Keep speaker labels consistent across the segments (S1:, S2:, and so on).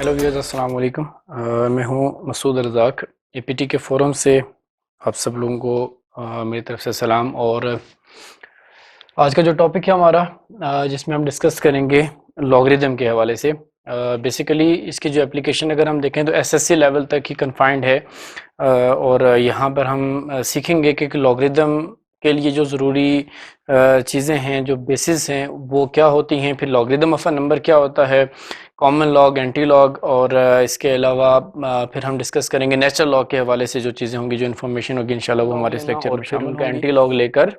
S1: Hello viewers, अस्सलाम वालेकुम। मैं हूं मसूद रज़ाक। एपीटी के फोरम से आप सब लोगों को मेरी तरफ से सलाम। और आज का जो टॉपिक है हमारा, जिसमें हम डिस्कस करेंगे लॉगरिदम के हवाले से। बेसिकली इसकी जो एप्लीकेशन अगर हम देखें तो एसएससी लेवल तक ही कन्फाइंड है। और यहाँ पर हम सीखेंगे कि लॉगरिदम के लिए जो ज़रूरी चीज़ें हैं, जो बेसिस हैं, वो क्या होती हैं। फिर लॉगरिदम ऑफ अ नंबर क्या होता है, कॉमन लॉग, एंटी लॉग, और इसके अलावा फिर हम डिस्कस करेंगे नेचुरल लॉग के हवाले से जो चीज़ें होंगी, जो इन्फॉर्मेशन होगी इंशाल्लाह वो हमारे इस लेक्चर में शामिल होंगी। एंटी लॉग लेकर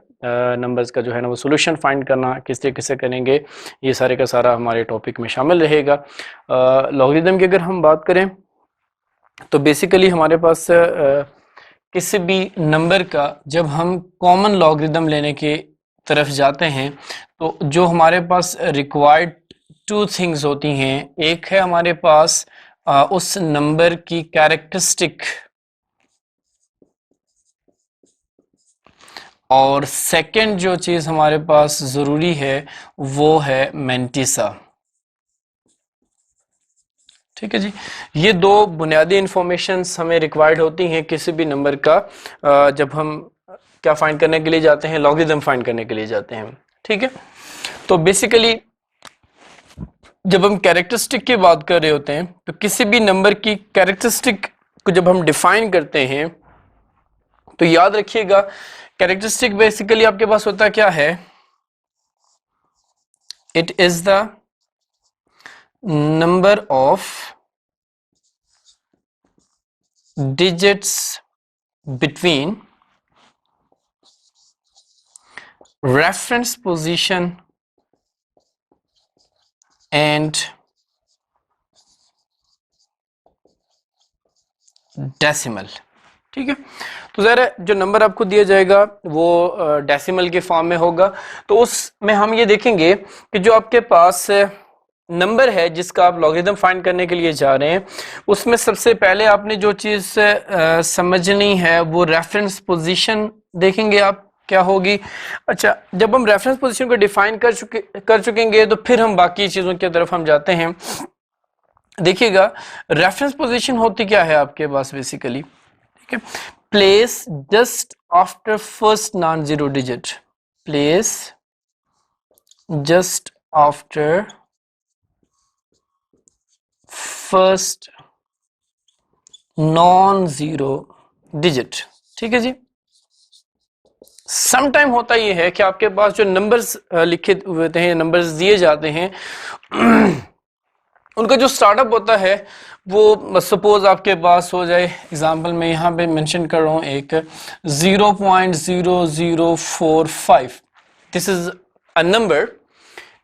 S1: नंबर्स का जो है ना वो सोल्यूशन फाइंड करना किस तरीके से करेंगे, ये सारे का सारा हमारे टॉपिक में शामिल रहेगा। लॉगरिदम की अगर हम बात करें तो बेसिकली हमारे पास किसी भी नंबर का जब हम कॉमन लॉगरिदम लेने की तरफ जाते हैं तो जो हमारे पास रिक्वायर्ड टू थिंग्स होती हैं, एक है हमारे पास उस नंबर की कैरेक्टरिस्टिक, और सेकंड जो चीज हमारे पास जरूरी है वो है मेंटिसा। ठीक है जी, ये दो बुनियादी इंफॉर्मेशन हमें रिक्वायर्ड होती हैं किसी भी नंबर का जब हम क्या फाइंड करने के लिए जाते हैं, लॉगरिदम फाइंड करने के लिए जाते हैं। ठीक है, तो बेसिकली जब हम कैरेक्टरिस्टिक की बात कर रहे होते हैं तो किसी भी नंबर की कैरेक्टरिस्टिक को जब हम डिफाइन करते हैं तो याद रखिएगा, कैरेक्टरिस्टिक बेसिकली आपके पास होता क्या है, it is the number of digits between reference position and decimal. ठीक है, तो ज़रा जो नंबर आपको दिया जाएगा वो डेसिमल के फॉर्म में होगा। तो उसमें हम ये देखेंगे कि जो आपके पास नंबर है जिसका आप लॉगरिदम फाइंड करने के लिए जा रहे हैं, उसमें सबसे पहले आपने जो चीज़ समझनी है वो रेफरेंस पोजीशन देखेंगे आप क्या होगी। अच्छा, जब हम रेफरेंस पोजीशन को डिफाइन कर चुकेंगे तो फिर हम बाकी चीज़ों की तरफ हम जाते हैं। देखिएगा, रेफरेंस पोजीशन होती क्या है आपके पास बेसिकली, ठीक है, place just after first non zero digit, place just after first non zero digit. ठीक है जी, सम टाइम होता ये है कि आपके पास जो नंबर्स लिखे हुए होते हैं, नंबर्स दिए जाते हैं उनका जो स्टार्टअप होता है वो सपोज आपके पास हो जाए, एग्जांपल मैं यहाँ पे मेंशन कर रहा हूँ एक 0.0045, दिस इज अ नंबर।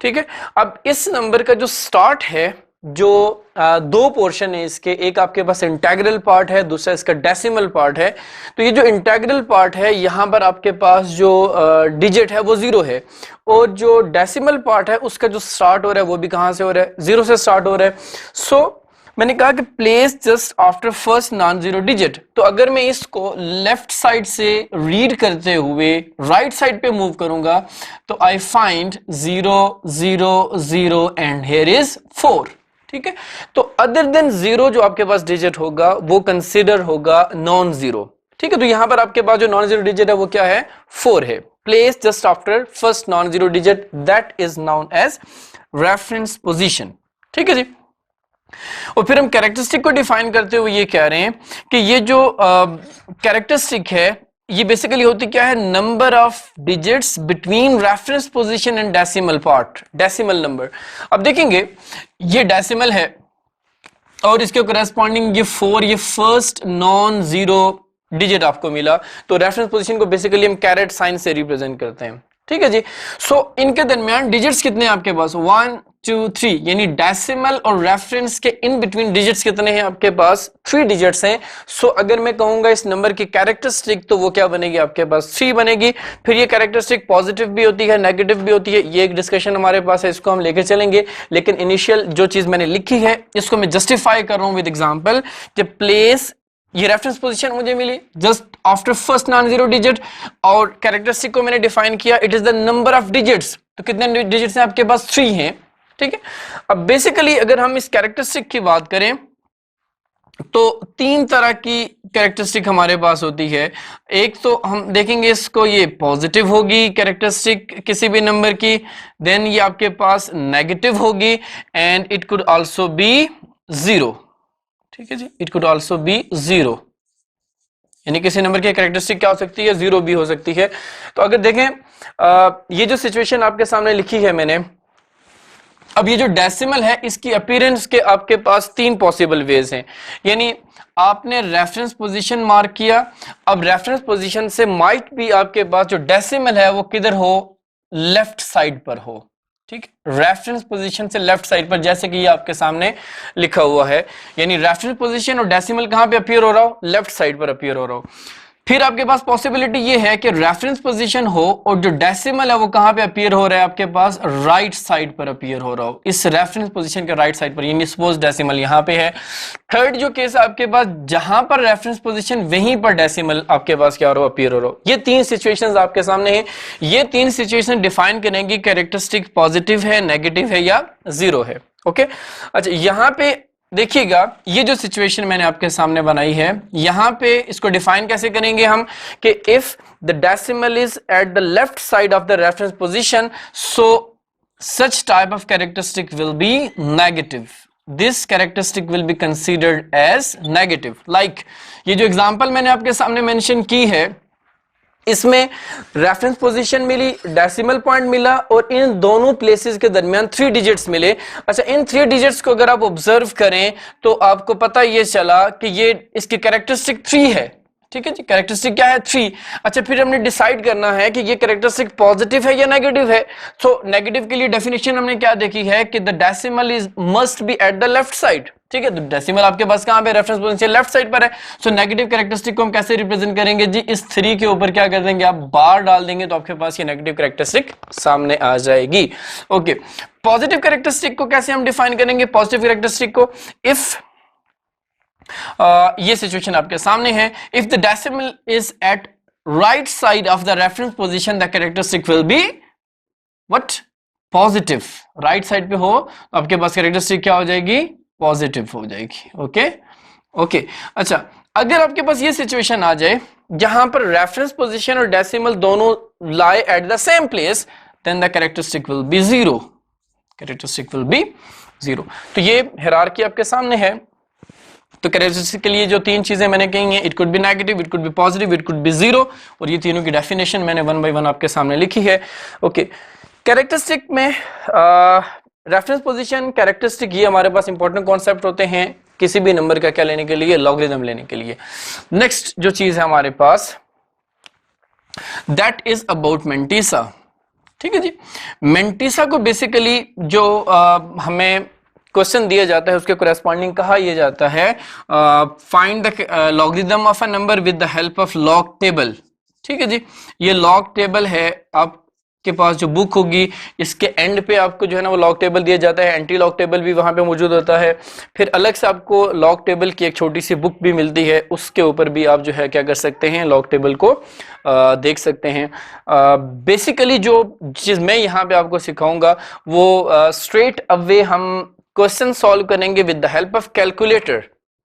S1: ठीक है, अब इस नंबर का जो स्टार्ट है, जो दो पोर्शन है इसके, एक आपके पास इंटेग्रल पार्ट है, दूसरा इसका डेसिमल पार्ट है। तो ये जो इंटेग्रल पार्ट है यहाँ पर आपके पास जो डिजिट है वो 0 है, और जो डेसिमल पार्ट है उसका जो स्टार्ट हो रहा है वो भी कहाँ से हो रहा है, 0 से स्टार्ट हो रहा है। सो मैंने कहा कि place just after first non zero digit, तो अगर मैं इसको लेफ्ट साइड से रीड करते हुए राइट साइड पे मूव करूंगा तो I find 0 0 0 and here is 4। ठीक है, तो अदर देन 0 जो आपके पास डिजिट होगा वो कंसिडर होगा नॉन जीरो। ठीक है, तो यहां पर आपके पास जो नॉन जीरो डिजिट है वो क्या है, 4 है। Place just after first non zero digit, that is known as reference position. ठीक है जी, और फिर हम कैरेक्टरिस्टिक को डिफाइन करते हुए ये कह रहे हैं कि ये जो कैरेक्टरिस्टिक है ये बेसिकली होती क्या है, number of digits between reference position and decimal part, decimal number. अब देखेंगे ये डेसिमल है और इसके करेस्पॉन्डिंग ये 4, ये फर्स्ट नॉन जीरो डिजिट आपको मिला, तो रेफरेंस पोजीशन को बेसिकली हम कैरेट साइन से रिप्रेजेंट करते हैं। ठीक है जी, सो इनके दरमियान डिजिट्स कितने हैं आपके पास, 1 2 3, यानी डेसिमल और रेफरेंस के इन बिटवीन डिजिट्स कितने हैं आपके पास, 3 डिजिट्स हैं। सो अगर मैं कहूंगा इस नंबर की कैरेक्टरिस्टिक तो वो क्या बनेगी आपके पास, 3 बनेगी। फिर ये कैरेक्टरिस्टिक पॉजिटिव भी होती है, नेगेटिव भी होती है, ये एक डिस्कशन हमारे पास है, इसको हम लेके चलेंगे। लेकिन इनिशियल जो चीज मैंने लिखी है इसको मैं जस्टिफाई कर रहा हूं विद एग्जाम्पल, कि प्लेस, ये रेफरेंस पोजीशन मुझे मिली just after first non zero digit, और कैरेक्टरिस्टिक को मैंने डिफाइन किया, it is the number of digits. तो कितने डिजिट्स हैं आपके पास, 3 हैं। ठीक है। अब बेसिकली अगर हम इस कैरेक्टरिस्टिक की बात करें तो तीन तरह की कैरेक्टरिस्टिक हमारे पास होती है। एक तो हम देखेंगे इसको, ये पॉजिटिव होगी कैरेक्टरिस्टिक किसी भी नंबर की, देन ये आपके पास नेगेटिव होगी and it could also be zero. ठीक है जी, it could also be zero, यानी किसी नंबर की कैरेक्टरिस्टिक क्या हो सकती है, जीरो भी हो सकती है। तो अगर देखें ये जो सिचुएशन आपके सामने लिखी है मैंने, अब ये जो डेसिमल है इसकी अपीयरेंस के आपके पास तीन पॉसिबल वेज हैं। यानी आपने रेफरेंस पोजीशन मार्क किया, अब रेफरेंस पोजीशन से माइट भी आपके पास जो डेसिमल है वो किधर हो, लेफ्ट साइड पर हो। ठीक, रेफरेंस पोजीशन से लेफ्ट साइड पर, जैसे कि ये आपके सामने लिखा हुआ है, यानी रेफरेंस पोजीशन और डेसिमल कहां पे अपीयर हो रहा हो, लेफ्ट साइड पर अपीयर हो रहा हो। फिर आपके पास पॉसिबिलिटी ये है कि रेफरेंस पोजीशन हो और जो डेसिमल है वो कहां पे अपीयर हो रहा है, आपके पास राइट साइड पर अपीयर हो रहा हो, इस रेफरेंस पोजीशन के राइट साइड पर, यानी सपोज डेसिमल यहां पे है। थर्ड जो केस आपके पास, जहां पर रेफरेंस पोजीशन वहीं पर डेसिमल आपके पास क्या हो रहा हो, अपीयर हो रहा हो। ये तीन सिचुएशंस आपके सामने हैं। ये तीन सिचुएशन डिफाइन करेंगी कैरेक्टरिस्टिक पॉजिटिव है, नेगेटिव है या जीरो है। ओके, अच्छा यहां पे देखिएगा, ये जो सिचुएशन मैंने आपके सामने बनाई है, यहां पे इसको डिफाइन कैसे करेंगे हम, कि if the decimal is at the left side of the reference position, so such type of characteristic will be negative, this characteristic will be considered as negative. Like ये जो एग्जांपल मैंने आपके सामने मेंशन की है, इसमें रेफरेंस पोजीशन मिली, decimal point मिला और इन दोनों प्लेसेस के दरमियान 3 डिजिट्स मिले। अच्छा, इन 3 डिजिट्स को अगर आप ऑब्जर्व करें तो आपको पता ये चला कि ये इसकी कैरेक्टरिस्टिक 3 है। ठीक है जी, कैरेक्टरिस्टिक क्या है, 3। अच्छा, फिर हमने डिसाइड करना है कि ये कैरेक्टरिस्टिक पॉजिटिव है या नेगेटिव है। तो नेगेटिव के लिए डेफिनेशन हमने क्या देखी है कि the decimal is must be eight the left side. ठीक है, तो डेसिमल आपके पास कहां पे, रेफरेंस पोजीशन लेफ्ट साइड पर है। सो नेगेटिव कैरेक्टरिस्टिक को हम कैसे रिप्रेजेंट करेंगे जी, इस 3 के ऊपर क्या कर देंगे, आप बार डाल देंगे तो आपके पास ये नेगेटिव कैरेक्टरिस्टिक सामने आ जाएगी। ओके, पॉजिटिव कैरेक्टरिस्टिक को कैसे हम डिफाइन करेंगे, पॉजिटिव कैरेक्टरिस्टिक को, इफ ये सिचुएशन आपके सामने है, if the decimal is at right side of the reference position the characteristic will be what, positive. Right side पे हो तो आपके पास कैरेक्टरिस्टिक क्या हो जाएगी, पॉजिटिव हो जाएगी। ओके ओके, अच्छा अगर आपके पास ये सिचुएशन आ जाए जहां पर रेफरेंस पोजीशन और डेसिमल दोनों lie at the same place, then the characteristic will be zero, characteristic will be zero। तो ये हायरार्की आपके सामने है। तो कैरेक्टरिस्टिक के लिए जो 3 चीजें मैंने कही हैं, it could be negative, it could be positive, it could be zero, और ये तीनों की डेफिनेशन मैंने 1 by 1 आपके सामने लिखी है। ओके, कैरेक्टरिस्टिक में रेफरेंस पोजीशन, कैरेक्टरिस्टिक, ये हमारे पास इंपॉर्टेंट कॉन्सेप्ट होते हैं किसी भी नंबर का क्या लेने के लिए, लॉगरिथम लेने के लिए। नेक्स्ट जो चीज है हमारे पास, दैट इज अबाउट मेंटिसा। ठीक है जी, मेंटिसा को बेसिकली जो हमें क्वेश्चन दिया जाता है उसके कोरेस्पॉन्डिंग कहा यह जाता है, find the logarithm of a number with the help of log table. ठीक है जी, ये लॉग टेबल है, आपके पास जो बुक होगी इसके एंड पे आपको जो है ना वो लॉग टेबल दिया जाता है, एंटी लॉग टेबल भी वहां पे मौजूद होता है। फिर अलग से आपको लॉग टेबल की एक छोटी सी बुक भी मिलती है, उसके ऊपर भी आप जो है क्या कर सकते हैं, लॉग टेबल को देख सकते हैं। बेसिकली जो चीज मैं यहाँ पे आपको सिखाऊंगा वो स्ट्रेट अवे हम क्वेश्चन सॉल्व करेंगे with the help of calculator.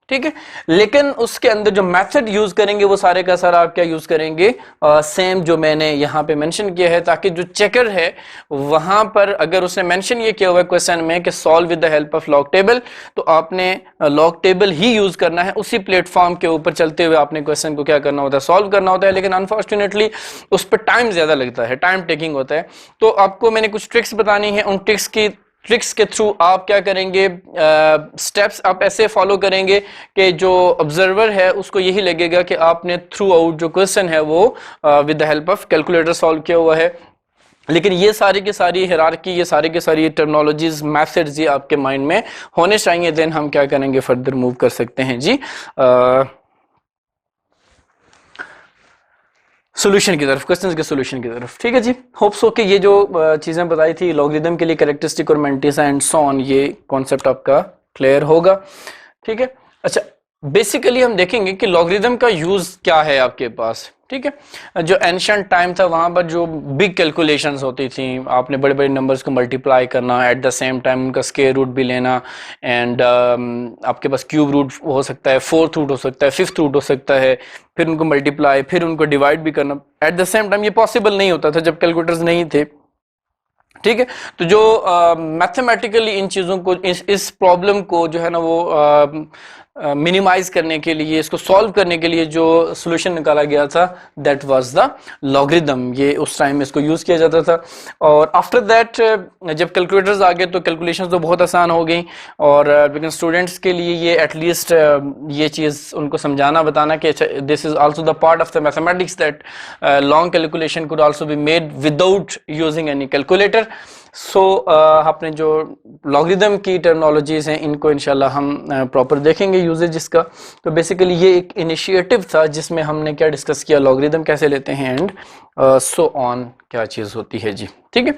S1: ठीक है, लेकिन उसके अंदर जो मेथड यूज करेंगे वो सारे का सारा आप क्या यूज करेंगे, सेम जो मैंने यहाँ पे मेंशन किया है, ताकि जो चेकर है वहां पर अगर उसने मेंशन ये किया हुआ है क्वेश्चन में कि solve with the help of log table, तो आपने लॉग टेबल ही यूज करना है, उसी प्लेटफॉर्म के ऊपर चलते हुए आपने क्वेश्चन को क्या करना होता है, सॉल्व करना होता है। लेकिन अनफॉर्चुनेटली उस पर टाइम ज्यादा लगता है, टाइम टेकिंग होता है। तो आपको मैंने कुछ ट्रिक्स बतानी है, उन ट्रिक्स के थ्रू आप क्या करेंगे, स्टेप्स आप ऐसे फॉलो करेंगे कि जो ऑब्जर्वर है उसको यही लगेगा कि आपने थ्रू आउट जो क्वेश्चन है वो with the help of calculator solve किया हुआ है। लेकिन ये सारी की सारी हायरार्की, ये सारी की सारी टर्मिनोलॉजीज, मेथड्स ये आपके माइंड में होने चाहिए, देन हम क्या करेंगे, फर्दर मूव कर सकते हैं जी सॉल्यूशन की तरफ, क्वेश्चंस के सॉल्यूशन की तरफ। ठीक है जी, होप सो कि ये जो चीजें बताई थी लॉगरिथम के लिए, कैरेक्टरिस्टिक और मेंटिसा एंड सो ऑन, ये कॉन्सेप्ट आपका क्लियर होगा। ठीक है, अच्छा बेसिकली हम देखेंगे कि लॉगरिदम का यूज क्या है आपके पास, ठीक है। जो एंशिएंट टाइम था वहां पर जो बिग कैलकुलेशंस होती थी, आपने बड़े बड़े नंबर्स को मल्टीप्लाई करना, एट द सेम टाइम उनका स्क्वायर रूट भी लेना, एंड आपके पास क्यूब रूट हो सकता है, फोर्थ रूट हो सकता है, फिफ्थ रूट हो सकता है, फिर उनको मल्टीप्लाई, फिर उनको डिवाइड भी करना एट द सेम टाइम। ये पॉसिबल नहीं होता था जब कैलकुलेटर्स नहीं थे, ठीक है। तो जो मैथमेटिकली इन चीज़ों को, इस प्रॉब्लम को जो है ना वो मिनिमाइज करने के लिए, इसको सॉल्व करने के लिए जो सॉल्यूशन निकाला गया था, दैट वाज द लॉगरिदम। ये उस टाइम में इसको यूज़ किया जाता था। और आफ्टर दैट जब कैलकुलेटर्स आ गए तो कैलकुलेशंस तो बहुत आसान हो गई, और लेकिन स्टूडेंट्स के लिए ये एटलीस्ट ये चीज़ उनको समझाना, बताना कि this is also the part of the mathematics that long calculation could also be made without using any calculator. So आपने जो लॉगरिदम की टर्मिनोलॉजीज हैं इनको इंशाल्लाह हम प्रॉपर देखेंगे यूजेज इसका। तो बेसिकली ये एक इनिशिएटिव था जिसमें हमने क्या डिस्कस किया, लॉगरिदम कैसे लेते हैं एंड सो ऑन क्या चीज़ होती है जी, ठीक है।